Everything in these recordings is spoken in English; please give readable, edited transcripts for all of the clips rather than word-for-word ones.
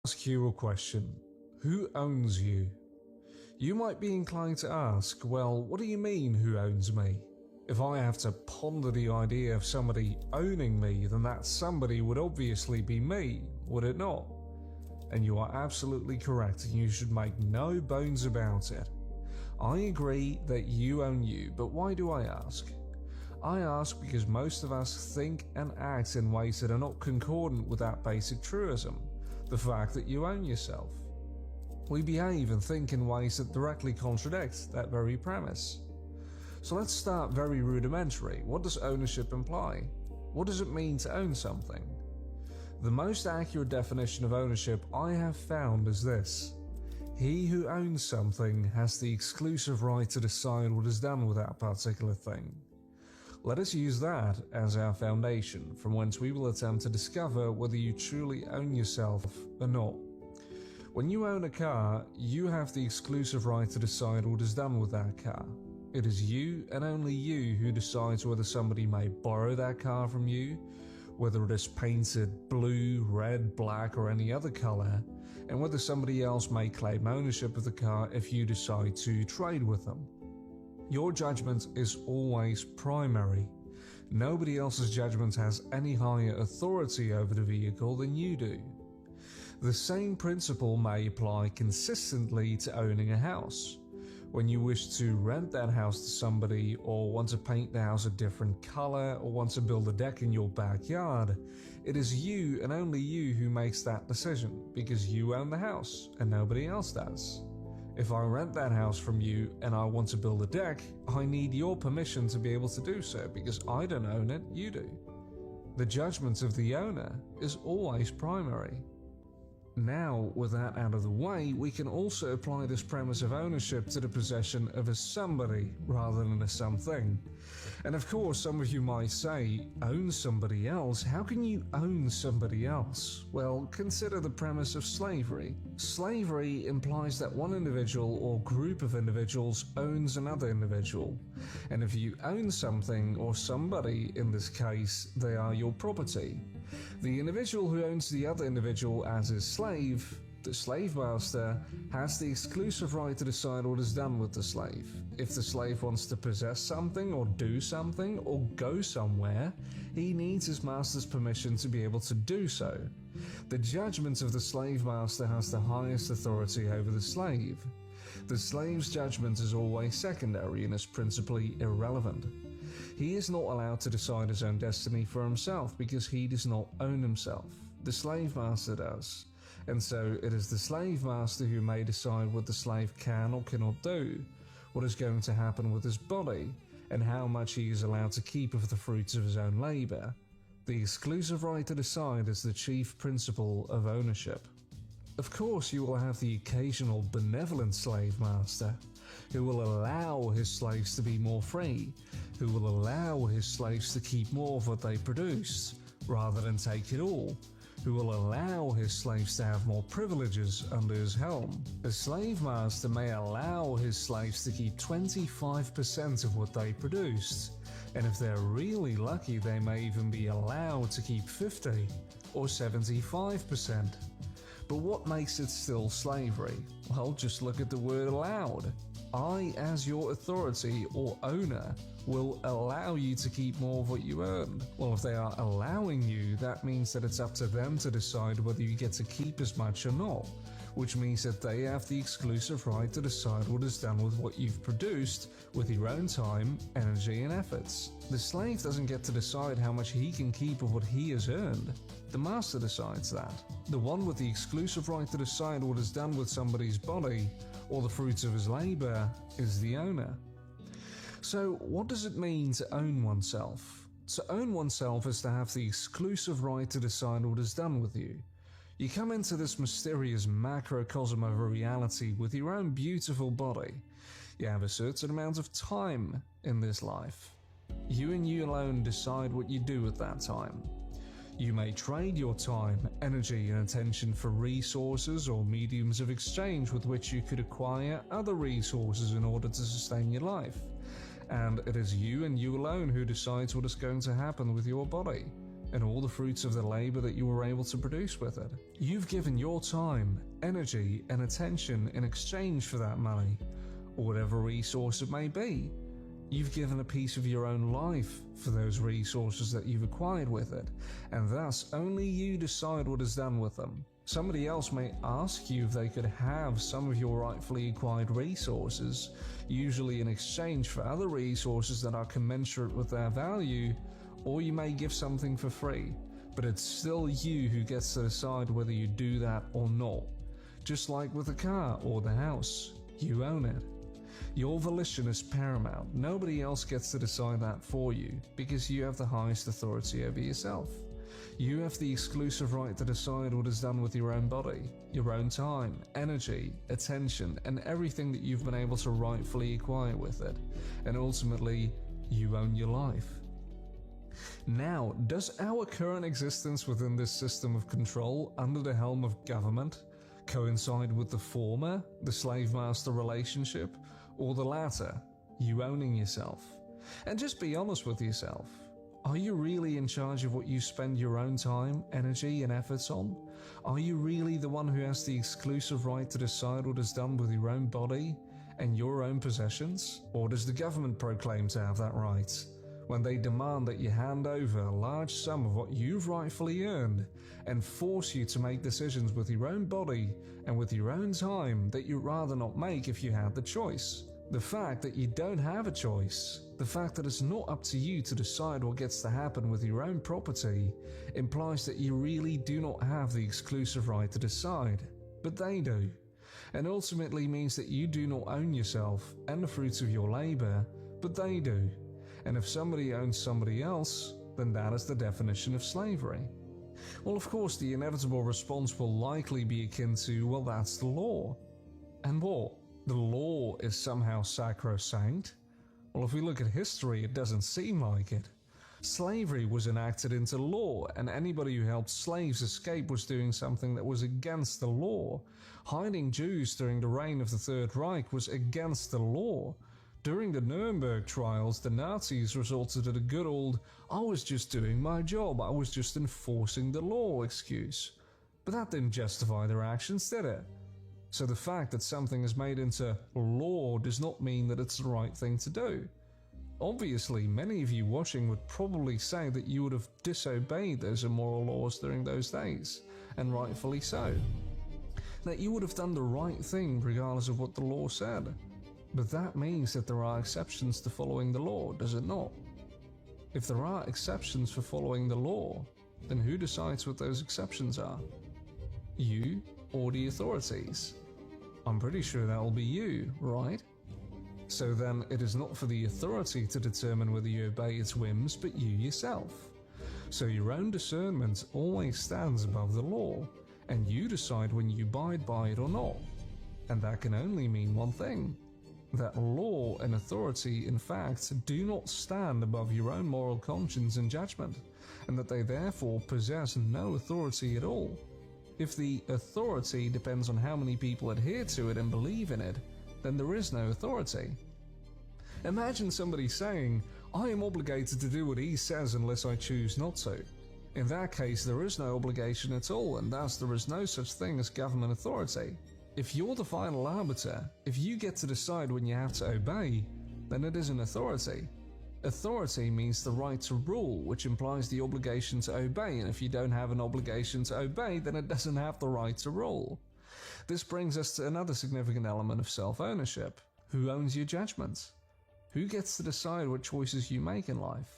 Ask you a question. Who owns you? You might be inclined to ask, well, what do you mean, who owns me? If I have to ponder the idea of somebody owning me, then that somebody would obviously be me, would it not? And you are absolutely correct, and you should make no bones about it. I agree that you own you, but why do I ask? I ask because most of us think and act in ways that are not concordant with that basic truism, the fact that you own yourself. We behave and think in ways that directly contradict that very premise. So let's start very rudimentary. What does ownership imply? What does it mean to own something? The most accurate definition of ownership I have found is this: he who owns something has the exclusive right to decide what is done with that particular thing. Let us use that as our foundation from whence we will attempt to discover whether you truly own yourself or not. When you own a car, you have the exclusive right to decide what is done with that car. It is you and only you who decides whether somebody may borrow that car from you, whether it is painted blue, red, black or any other color, and whether somebody else may claim ownership of the car if you decide to trade with them. Your judgment is always primary. Nobody else's judgment has any higher authority over the vehicle than you do. The same principle may apply consistently to owning a house. When you wish to rent that house to somebody, or want to paint the house a different color, or want to build a deck in your backyard, it is you and only you who makes that decision, because you own the house and nobody else does. If I rent that house from you and I want to build a deck, I need your permission to be able to do so, because I don't own it, you do. The judgment of the owner is always primary. Now, with that out of the way, we can also apply this premise of ownership to the possession of a somebody rather than a something. And of course, some of you might say, own somebody else? How can you own somebody else? Well, consider the premise of slavery. Slavery implies that one individual or group of individuals owns another individual. And if you own something or somebody, in this case, they are your property. The individual who owns the other individual as his slave, the slave master, has the exclusive right to decide what is done with the slave. If the slave wants to possess something or do something or go somewhere, he needs his master's permission to be able to do so. The judgment of the slave master has the highest authority over the slave. The slave's judgment is always secondary and is principally irrelevant. He is not allowed to decide his own destiny for himself because he does not own himself. The slave master does. And so it is the slave master who may decide what the slave can or cannot do, what is going to happen with his body, and how much he is allowed to keep of the fruits of his own labor. The exclusive right to decide is the chief principle of ownership. Of course, you will have the occasional benevolent slave master who will allow his slaves to be more free, who will allow his slaves to keep more of what they produce rather than take it all, who will allow his slaves to have more privileges under his helm. A slave master may allow his slaves to keep 25% of what they produced, and if they're really lucky, they may even be allowed to keep 50 or 75%. But what makes it still slavery? Well, just look at the word allowed. I, as your authority or owner, will allow you to keep more of what you earned. Well, if they are allowing you, that means that it's up to them to decide whether you get to keep as much or not, which means that they have the exclusive right to decide what is done with what you've produced with your own time, energy, and efforts. The slave doesn't get to decide how much he can keep of what he has earned. The master decides that. The one with the exclusive right to decide what is done with somebody's body or the fruits of his labor is the owner. So what does it mean to own oneself? To own oneself is to have the exclusive right to decide what is done with you. You come into this mysterious macrocosm of a reality with your own beautiful body. You have a certain amount of time in this life. You and you alone decide what you do with that time. You may trade your time, energy, and attention for resources or mediums of exchange with which you could acquire other resources in order to sustain your life. And it is you and you alone who decides what is going to happen with your body. and all the fruits of the labor that you were able to produce with it. You've given your time, energy, and attention in exchange for that money, or whatever resource it may be. You've given a piece of your own life for those resources that you've acquired with it, and thus only you decide what is done with them. Somebody else may ask you if they could have some of your rightfully acquired resources, usually in exchange for other resources that are commensurate with their value, or you may give something for free, but it's still you who gets to decide whether you do that or not. Just like with the car or the house, you own it. Your volition is paramount. Nobody else gets to decide that for you, because you have the highest authority over yourself. You have the exclusive right to decide what is done with your own body, your own time, energy, attention, and everything that you've been able to rightfully acquire with it. And ultimately, you own your life. Now, does our current existence within this system of control under the helm of government coincide with the former, the slave-master relationship, or the latter, you owning yourself? And just be honest with yourself. Are you really in charge of what you spend your own time, energy, and efforts on? Are you really the one who has the exclusive right to decide what is done with your own body and your own possessions? Or does the government proclaim to have that right, when they demand that you hand over a large sum of what you've rightfully earned and force you to make decisions with your own body and with your own time that you'd rather not make if you had the choice? The fact that you don't have a choice, the fact that it's not up to you to decide what gets to happen with your own property, implies that you really do not have the exclusive right to decide, but they do, and ultimately means that you do not own yourself and the fruits of your labor, but they do. And if somebody owns somebody else, then that is the definition of slavery. Well, of course, the inevitable response will likely be akin to, well, that's the law. And what? The law is somehow sacrosanct? Well, if we look at history, it doesn't seem like it. Slavery was enacted into law, and anybody who helped slaves escape was doing something that was against the law. Hiding Jews during the reign of the Third Reich was against the law. During the Nuremberg trials, the Nazis resorted to the good old, I was just doing my job, I was just enforcing the law excuse. But that didn't justify their actions, did it? So the fact that something is made into law does not mean that it's the right thing to do. Obviously, many of you watching would probably say that you would have disobeyed those immoral laws during those days, and rightfully so. That you would have done the right thing regardless of what the law said. But that means that there are exceptions to following the law, does it not? If there are exceptions for following the law, then who decides what those exceptions are? You or the authorities? I'm pretty sure that will be you, right? So then it is not for the authority to determine whether you obey its whims, but you yourself. So your own discernment always stands above the law, and you decide when you abide by it or not. And that can only mean one thing: that law and authority, in fact, do not stand above your own moral conscience and judgment, and that they therefore possess no authority at all. If the authority depends on how many people adhere to it and believe in it, then there is no authority. Imagine somebody saying, I am obligated to do what he says unless I choose not to. In that case, there is no obligation at all, and thus there is no such thing as government authority. If you're the final arbiter, if you get to decide when you have to obey, then it isn't authority. Authority means the right to rule, which implies the obligation to obey, and if you don't have an obligation to obey, then it doesn't have the right to rule. This brings us to another significant element of self-ownership. Who owns your judgments? Who gets to decide what choices you make in life?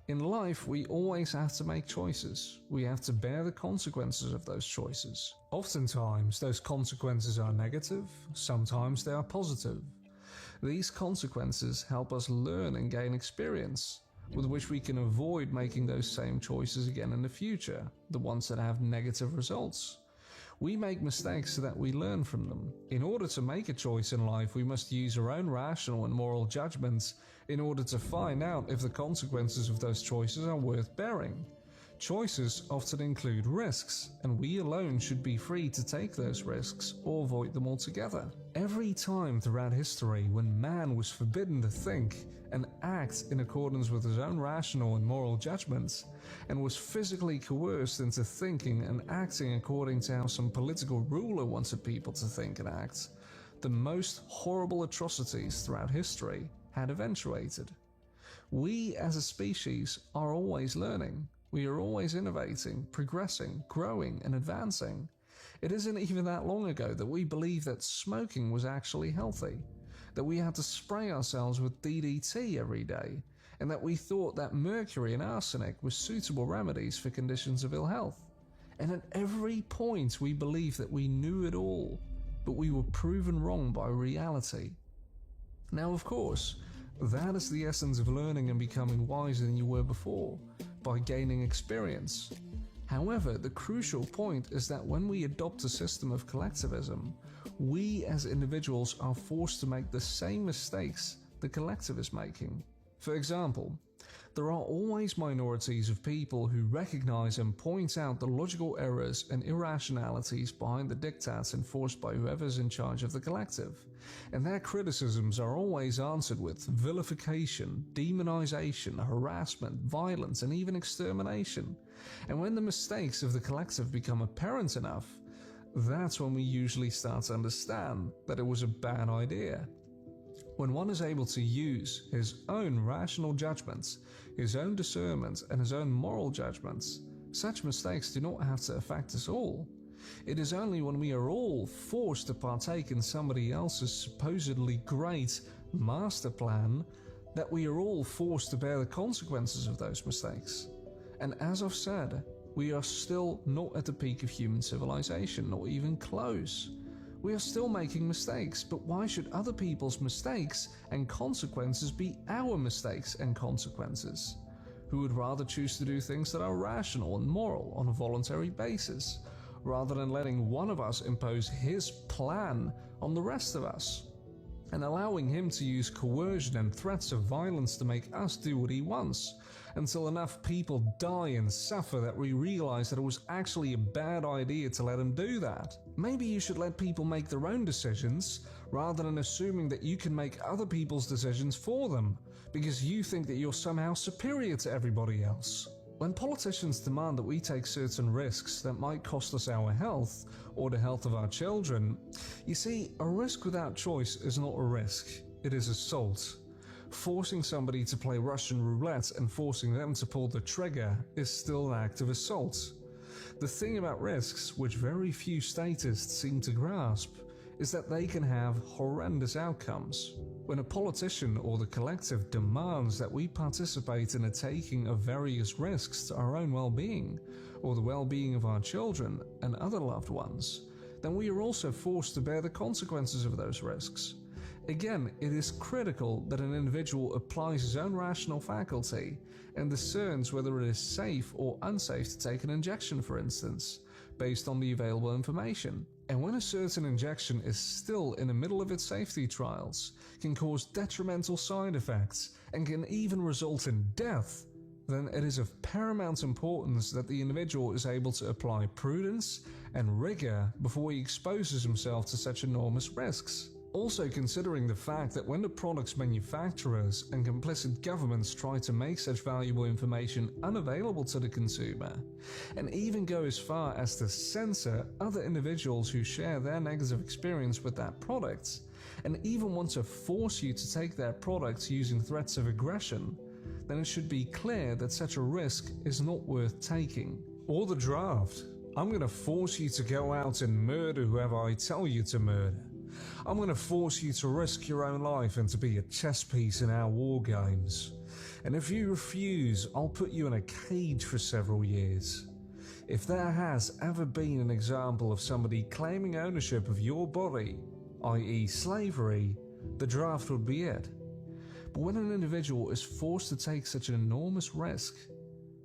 In life, we always have to make choices. We have to bear the consequences of those choices. Oftentimes, those consequences are negative, sometimes they are positive. These consequences help us learn and gain experience, with which we can avoid making those same choices again in the future, the ones that have negative results. We make mistakes so that we learn from them. In order to make a choice in life, we must use our own rational and moral judgments in order to find out if the consequences of those choices are worth bearing. Choices often include risks, and we alone should be free to take those risks or avoid them altogether. Every time throughout history when man was forbidden to think and act in accordance with his own rational and moral judgments, and was physically coerced into thinking and acting according to how some political ruler wanted people to think and act, the most horrible atrocities throughout history had eventuated. We as a species are always learning. We are always innovating, progressing, growing, and advancing. It isn't even that long ago that we believed that smoking was actually healthy, that we had to spray ourselves with DDT every day, and that we thought that mercury and arsenic were suitable remedies for conditions of ill health. And at every point we believed that we knew it all, but we were proven wrong by reality. Now, of course, that is the essence of learning and becoming wiser than you were before, by gaining experience. However, the crucial point is that when we adopt a system of collectivism, we as individuals are forced to make the same mistakes the collective is making. For example, there are always minorities of people who recognize and point out the logical errors and irrationalities behind the diktats enforced by whoever's in charge of the collective, and their criticisms are always answered with vilification, demonization, harassment, violence, and even extermination. And when the mistakes of the collective become apparent enough, that's when we usually start to understand that it was a bad idea. When one is able to use his own rational judgments, his own discernment, and his own moral judgments, such mistakes do not have to affect us all. It is only when we are all forced to partake in somebody else's supposedly great master plan that we are all forced to bear the consequences of those mistakes. And as I've said, we are still not at the peak of human civilization, not even close. We are still making mistakes, but why should other people's mistakes and consequences be our mistakes and consequences? Who would rather choose to do things that are rational and moral on a voluntary basis, rather than letting one of us impose his plan on the rest of us, and allowing him to use coercion and threats of violence to make us do what he wants, until enough people die and suffer that we realize that it was actually a bad idea to let him do that? Maybe you should let people make their own decisions, rather than assuming that you can make other people's decisions for them, because you think that you're somehow superior to everybody else. When politicians demand that we take certain risks that might cost us our health, or the health of our children, you see, a risk without choice is not a risk, it is assault. Forcing somebody to play Russian roulette and forcing them to pull the trigger is still an act of assault. The thing about risks, which very few statists seem to grasp, is that they can have horrendous outcomes. When a politician or the collective demands that we participate in a taking of various risks to our own well-being, or the well-being of our children and other loved ones, then we are also forced to bear the consequences of those risks. Again, it is critical that an individual applies his own rational faculty and discerns whether it is safe or unsafe to take an injection, for instance, based on the available information. And when a certain injection is still in the middle of its safety trials, can cause detrimental side effects, and can even result in death, then it is of paramount importance that the individual is able to apply prudence and rigor before he exposes himself to such enormous risks. Also considering the fact that when the product's manufacturers and complicit governments try to make such valuable information unavailable to the consumer, and even go as far as to censor other individuals who share their negative experience with that product, and even want to force you to take their products using threats of aggression, then it should be clear that such a risk is not worth taking. Or the draft. I'm going to force you to go out and murder whoever I tell you to murder. I'm going to force you to risk your own life and to be a chess piece in our war games. And if you refuse, I'll put you in a cage for several years. If there has ever been an example of somebody claiming ownership of your body, i.e. slavery, the draft would be it. But when an individual is forced to take such an enormous risk,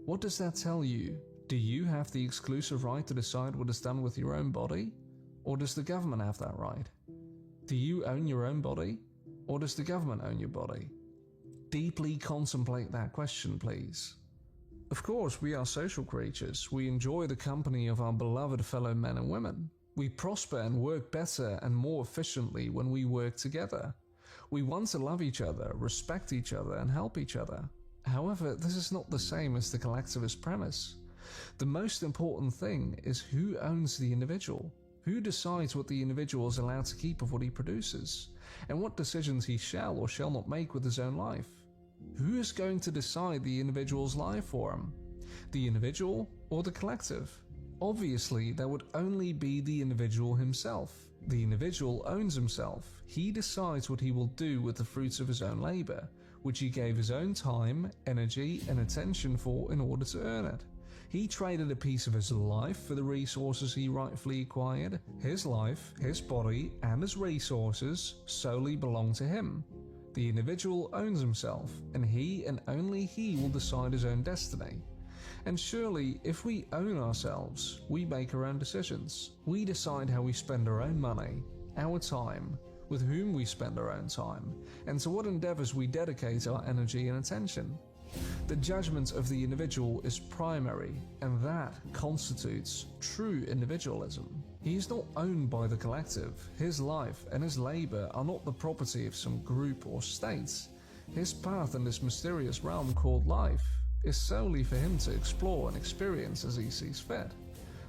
what does that tell you? Do you have the exclusive right to decide what is done with your own body? Or does the government have that right? Do you own your own body? Or does the government own your body? Deeply contemplate that question, please. Of course, we are social creatures. We enjoy the company of our beloved fellow men and women. We prosper and work better and more efficiently when we work together. We want to love each other, respect each other, and help each other. However, this is not the same as the collectivist premise. The most important thing is who owns the individual, who decides what the individual is allowed to keep of what he produces, and what decisions he shall or shall not make with his own life. Who is going to decide the individual's life for him? The individual or the collective? Obviously, that would only be the individual himself. The individual owns himself. He decides what he will do with the fruits of his own labor, which he gave his own time, energy, and attention for in order to earn it. He traded a piece of his life for the resources he rightfully acquired. His life, his body, and his resources solely belong to him. The individual owns himself, and he and only he will decide his own destiny. And surely, if we own ourselves, we make our own decisions. We decide how we spend our own money, our time, with whom we spend our own time, and to what endeavors we dedicate our energy and attention. The judgment of the individual is primary, and that constitutes true individualism. He is not owned by the collective. His life and his labor are not the property of some group or state. His path in this mysterious realm called life is solely for him to explore and experience as he sees fit,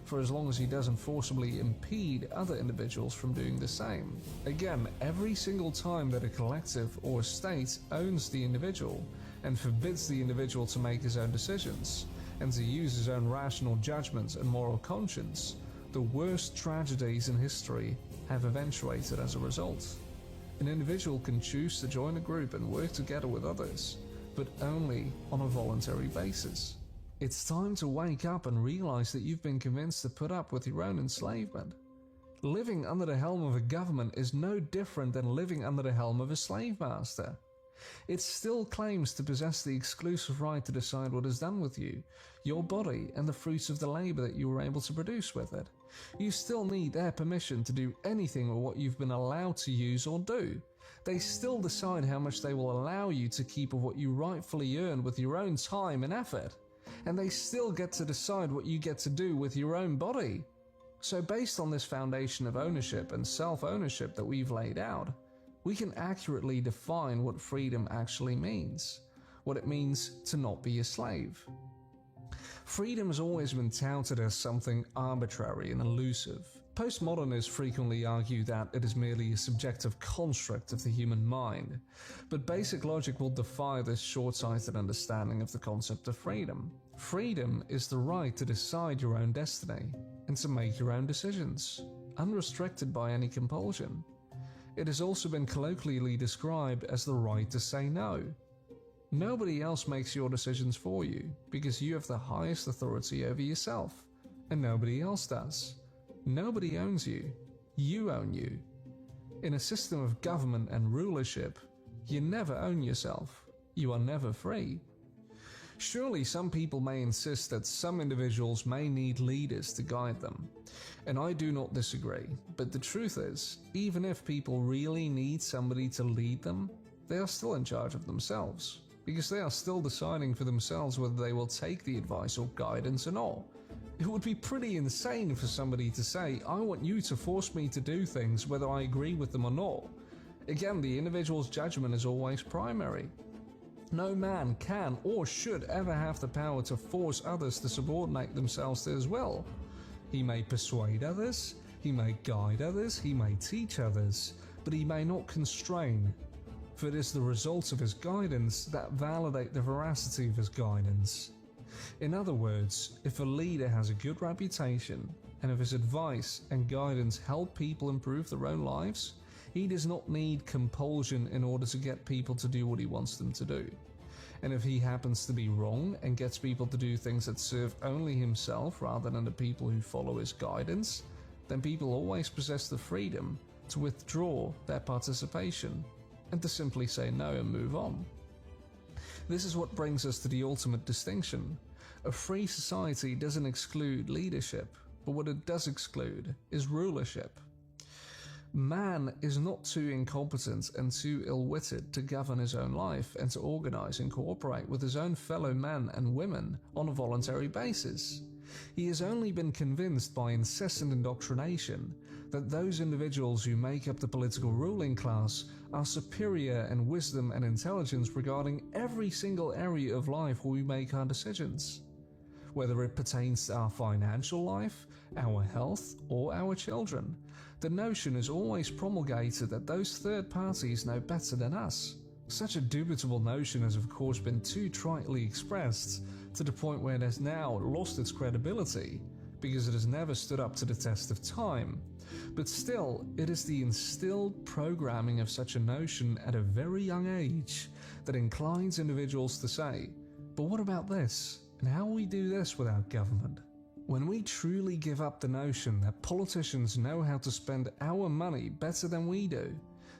for as long as he doesn't forcibly impede other individuals from doing the same. Again, every single time that a collective or a state owns the individual and forbids the individual to make his own decisions and to use his own rational judgment and moral conscience, the worst tragedies in history have eventuated as a result. An individual can choose to join a group and work together with others, but only on a voluntary basis. It's time to wake up and realize that you've been convinced to put up with your own enslavement. Living under the helm of a government is no different than living under the helm of a slave master. It still claims to possess the exclusive right to decide what is done with you, your body, and the fruits of the labor that you were able to produce with it. You still need their permission to do anything with what you've been allowed to use or do. They still decide how much they will allow you to keep of what you rightfully earned with your own time and effort. And they still get to decide what you get to do with your own body. So based on this foundation of ownership and self-ownership that we've laid out, we can accurately define what freedom actually means, what it means to not be a slave. Freedom has always been touted as something arbitrary and elusive. Postmodernists frequently argue that it is merely a subjective construct of the human mind, but basic logic will defy this short-sighted understanding of the concept of freedom. Freedom is the right to decide your own destiny and to make your own decisions, unrestricted by any compulsion. It has also been colloquially described as the right to say no. Nobody else makes your decisions for you because you have the highest authority over yourself, and nobody else does. Nobody owns you. You own you. In a system of government and rulership, you never own yourself. You are never free. Surely some people may insist that some individuals may need leaders to guide them, and I do not disagree, but the truth is, even if people really need somebody to lead them, they are still in charge of themselves, because they are still deciding for themselves whether they will take the advice or guidance or not. It would be pretty insane for somebody to say, I want you to force me to do things whether I agree with them or not. Again, the individual's judgment is always primary. No man can or should ever have the power to force others to subordinate themselves to his will. He may persuade others, he may guide others, he may teach others, but he may not constrain, for it is the results of his guidance that validate the veracity of his guidance. In other words, if a leader has a good reputation, and if his advice and guidance help people improve their own lives, he does not need compulsion in order to get people to do what he wants them to do. And if he happens to be wrong and gets people to do things that serve only himself rather than the people who follow his guidance, then people always possess the freedom to withdraw their participation and to simply say no and move on. This is what brings us to the ultimate distinction. A free society doesn't exclude leadership, but what it does exclude is rulership. Man is not too incompetent and too ill-witted to govern his own life and to organize and cooperate with his own fellow men and women on a voluntary basis. He has only been convinced by incessant indoctrination that those individuals who make up the political ruling class are superior in wisdom and intelligence regarding every single area of life where we make our decisions. Whether it pertains to our financial life, our health, or our children, the notion is always promulgated that those third parties know better than us. Such a dubitable notion has of course been too tritely expressed to the point where it has now lost its credibility because it has never stood up to the test of time. But still, it is the instilled programming of such a notion at a very young age that inclines individuals to say, but what about this? And how will we do this without government? When we truly give up the notion that politicians know how to spend our money better than we do,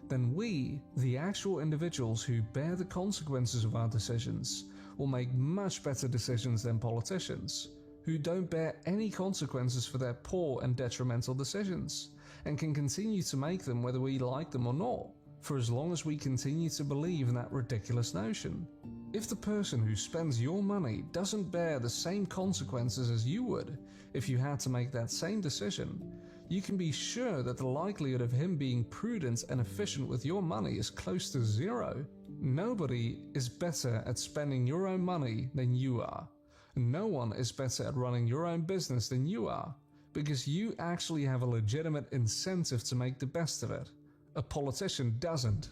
then we, the actual individuals who bear the consequences of our decisions, will make much better decisions than politicians, who don't bear any consequences for their poor and detrimental decisions, and can continue to make them whether we like them or not, for as long as we continue to believe in that ridiculous notion. If the person who spends your money doesn't bear the same consequences as you would if you had to make that same decision, you can be sure that the likelihood of him being prudent and efficient with your money is close to zero. Nobody is better at spending your own money than you are. No one is better at running your own business than you are, because you actually have a legitimate incentive to make the best of it. A politician doesn't.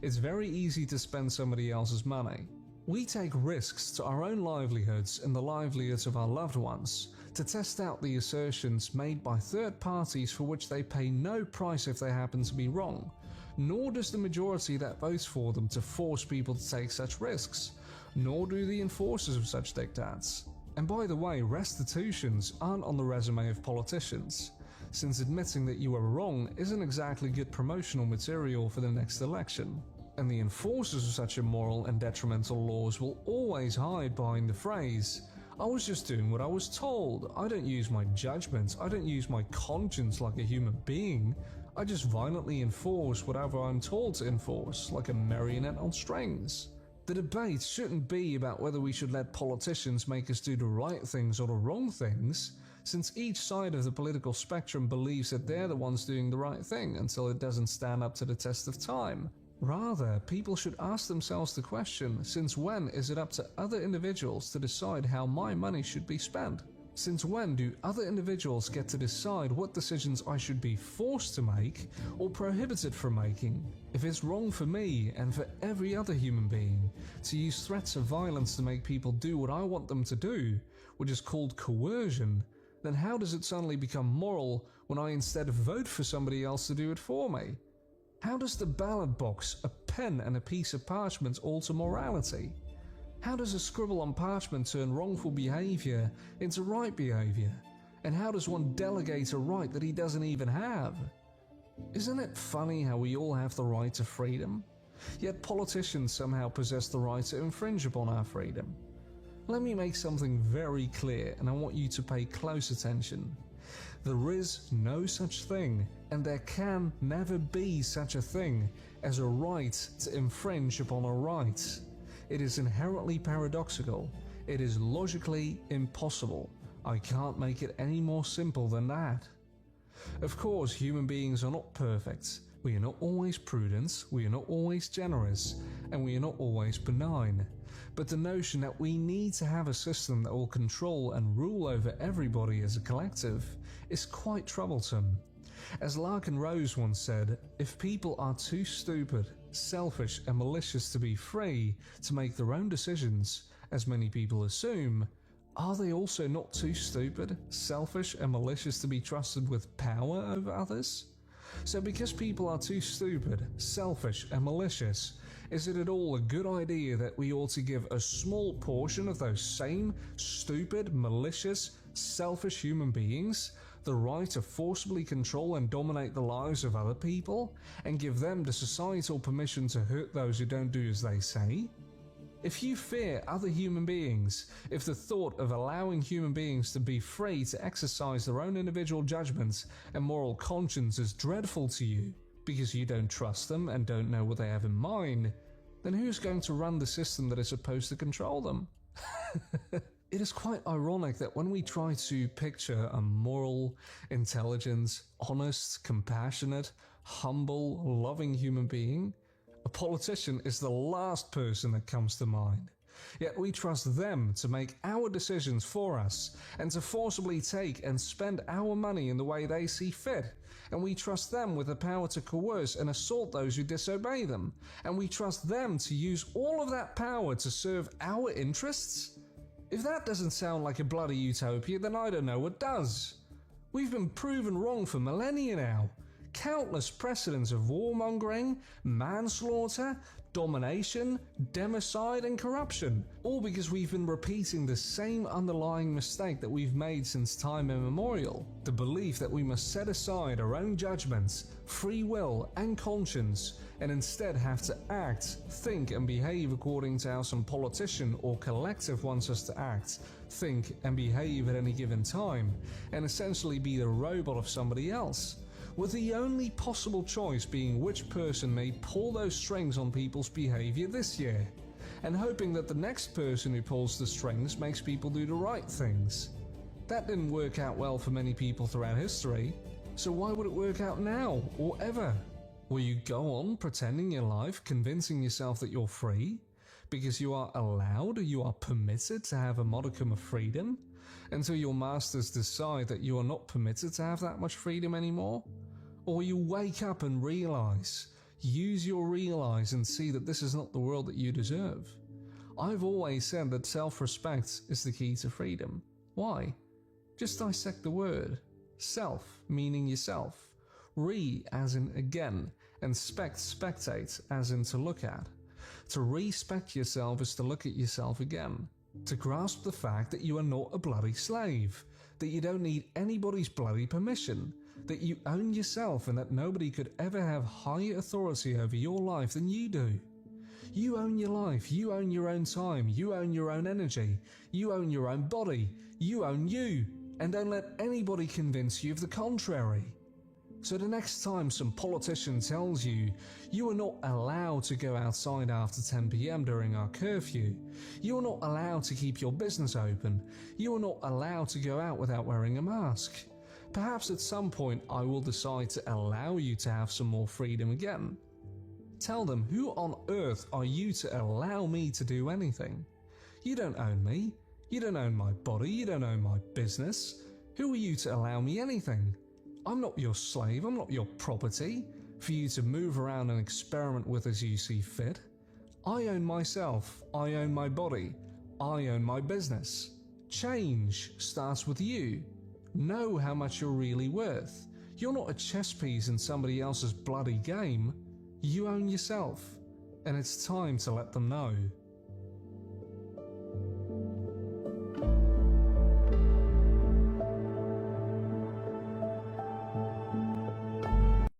It's very easy to spend somebody else's money. We take risks to our own livelihoods and the livelihoods of our loved ones to test out the assertions made by third parties for which they pay no price if they happen to be wrong, nor does the majority that votes for them to force people to take such risks, nor do the enforcers of such diktats. And by the way, restitutions aren't on the resume of politicians, since admitting that you are wrong isn't exactly good promotional material for the next election. And the enforcers of such immoral and detrimental laws will always hide behind the phrase, I was just doing what I was told, I don't use my judgment, I don't use my conscience like a human being, I just violently enforce whatever I'm told to enforce, like a marionette on strings. The debate shouldn't be about whether we should let politicians make us do the right things or the wrong things, since each side of the political spectrum believes that they're the ones doing the right thing until it doesn't stand up to the test of time. Rather, people should ask themselves the question, since when is it up to other individuals to decide how my money should be spent? Since when do other individuals get to decide what decisions I should be forced to make or prohibited from making? If it's wrong for me and for every other human being to use threats of violence to make people do what I want them to do, which is called coercion, then how does it suddenly become moral when I instead vote for somebody else to do it for me? How does the ballot box, a pen and a piece of parchment alter morality? How does a scribble on parchment turn wrongful behavior into right behavior? And how does one delegate a right that he doesn't even have? Isn't it funny how we all have the right to freedom, yet politicians somehow possess the right to infringe upon our freedom? Let me make something very clear, and I want you to pay close attention. There is no such thing, and there can never be such a thing as a right to infringe upon a right. It is inherently paradoxical. It is logically impossible. I can't make it any more simple than that. Of course, human beings are not perfect. We are not always prudent, we are not always generous, and we are not always benign. But the notion that we need to have a system that will control and rule over everybody as a collective is quite troublesome. As Larkin Rose once said, if people are too stupid, selfish and malicious to be free to make their own decisions, as many people assume, are they also not too stupid, selfish and malicious to be trusted with power over others? So because people are too stupid, selfish and malicious, is it at all a good idea that we ought to give a small portion of those same stupid, malicious, selfish human beings the right to forcibly control and dominate the lives of other people, and give them the societal permission to hurt those who don't do as they say? If you fear other human beings, if the thought of allowing human beings to be free to exercise their own individual judgments and moral conscience is dreadful to you, because you don't trust them and don't know what they have in mind, then who's going to run the system that is supposed to control them? It is quite ironic that when we try to picture a moral, intelligent, honest, compassionate, humble, loving human being, a politician is the last person that comes to mind. Yet we trust them to make our decisions for us and to forcibly take and spend our money in the way they see fit. And we trust them with the power to coerce and assault those who disobey them. And we trust them to use all of that power to serve our interests? If that doesn't sound like a bloody utopia, then I don't know what does. We've been proven wrong for millennia now. Countless precedents of warmongering, manslaughter, domination, democide and corruption, all because we've been repeating the same underlying mistake that we've made since time immemorial, the belief that we must set aside our own judgments, free will and conscience, and instead have to act, think and behave according to how some politician or collective wants us to act, think and behave at any given time, and essentially be the robot of somebody else, with the only possible choice being which person may pull those strings on people's behavior this year, and hoping that the next person who pulls the strings makes people do the right things. That didn't work out well for many people throughout history, so why would it work out now, or ever? Will you go on pretending your life, convincing yourself that you're free, because you are allowed, you are permitted to have a modicum of freedom, until your masters decide that you are not permitted to have that much freedom anymore? Or you wake up and realize, use your realize and see that this is not the world that you deserve. I've always said that self-respect is the key to freedom. Why? Just dissect the word. Self, meaning yourself. Re, as in again, and spectate, as in to look at. To respect yourself is to look at yourself again. To grasp the fact that you are not a bloody slave. That you don't need anybody's bloody permission. That you own yourself and that nobody could ever have higher authority over your life than you do. You own your life, you own your own time, you own your own energy, you own your own body, you own you, and don't let anybody convince you of the contrary. So the next time some politician tells you, you are not allowed to go outside after 10 PM during our curfew, you are not allowed to keep your business open, you are not allowed to go out without wearing a mask, perhaps at some point I will decide to allow you to have some more freedom again. Tell them, who on earth are you to allow me to do anything? You don't own me, you don't own my body, you don't own my business. Who are you to allow me anything? I'm not your slave, I'm not your property, for you to move around and experiment with as you see fit. I own myself, I own my body, I own my business. Change starts with you. Know how much you're really worth. You're not a chess piece in somebody else's bloody game. You own yourself, and it's time to let them know.